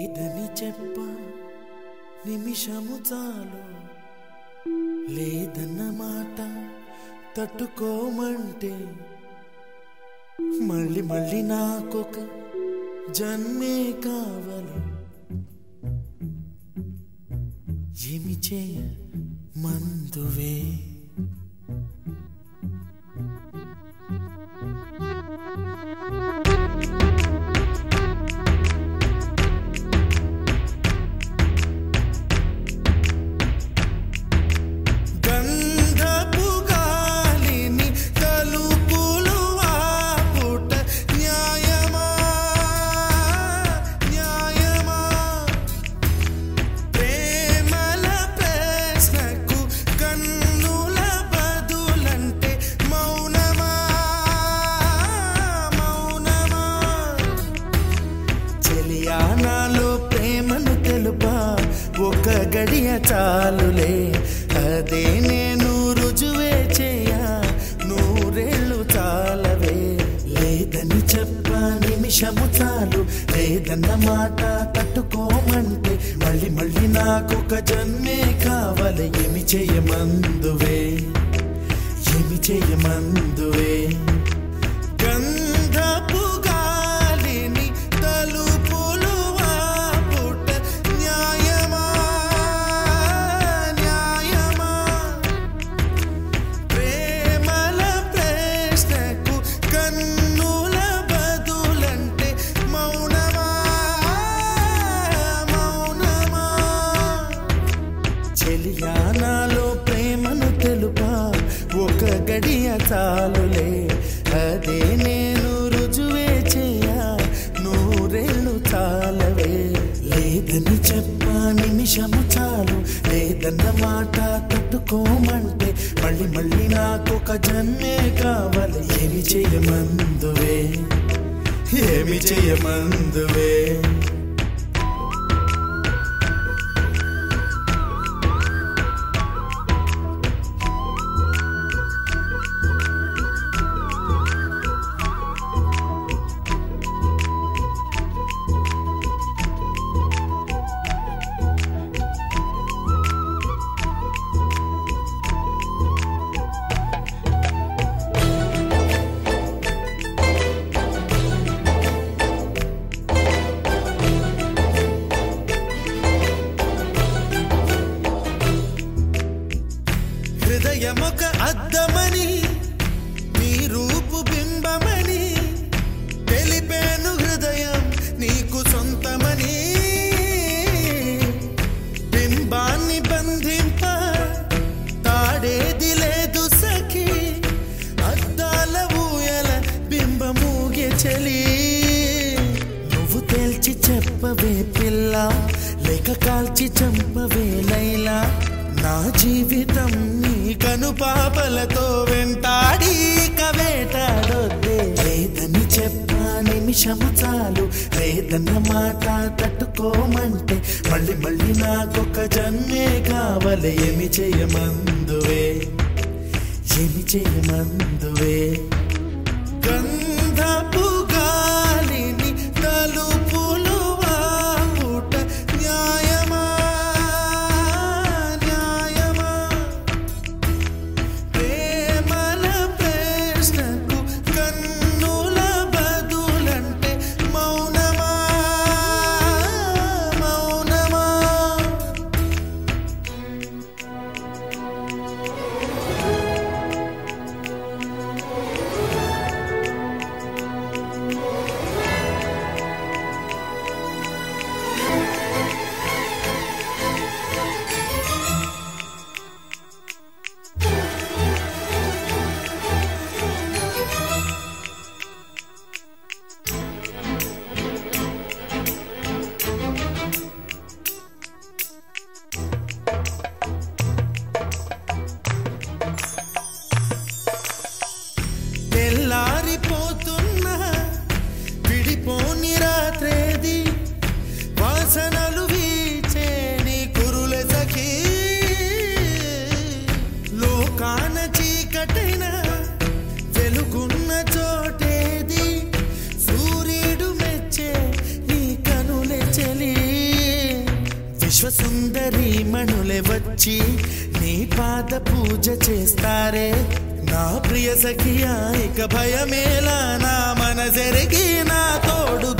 లేదని చెప్ప నిమిషము చాలు లేదన్న మాట తట్టుకోమంటే మళ్ళీ మళ్ళీ నాకొక జన్మే కావాలి ఏమి చేయ మందువే నాలో ప్రేమను తెలుపా ఒక గడియ చాలులే అదే నేను రుజువే చేయ నూరేళ్ళు చాలవే లేదని చెప్ప నిమిషము చాలు లేదన్న మాట తట్టుకోమంటే మళ్ళీ మళ్ళీ నాకొక జన్మే కావాలి ఏమి చేయమందువే ఏమి చేయమందువే గంధపు గాలిని తలుపులు ఆపుట న్యాయమా న్యాయమా ప్రేమల ప్రశ్నకు కన్నుల బదులంటే మౌనమా మౌనమా చెలియా నాలో ప్రేమను తెలుపా ఒక గడియ చాలులే అదే నేను రుజువే చేయ నూరేళ్ళు చాలవే లేదని చెప్ప నిమిషము చాలు లేదన్న మాట తట్టుకోమంటే మళ్ళీ మళ్ళీ నాకొక జన్మే కావాలి ఏమి చేయమందువే ఏమి చేయమందువే హృదయమొక అద్దమని నీ రూపు బింబమని తెలిపేను హృదయం నీకు సొంతమని బింబాన్ని బంధింప తాడేది లేదు సఖి అద్దాల ఊయల బింబమూగే చలి నువ్వు తేల్చి చెప్పవే పిల్ల లేక కాల్చి చంపవే లైలా నా జీవితం నీ కనుపాపలతో వెంటాడి కవేటాడొద్దే లేదని చెప్ప నిమిషము చాలు లేదన్న మాట తట్టుకోమంటే మళ్ళీ మళ్ళీ నాకొక జన్మే కావాలి ఏమి చేయమందువే ఏమి చేయమందువే గంధపు గాలిని తలుపులు ఆపుట న్యాయమా విశ్వసుందరి మణులే వచ్చి నీ పాద పూజ చేస్తారే నా ప్రియ సఖియా ఇక భయమేలా నా మనసెరిగి నా తోడు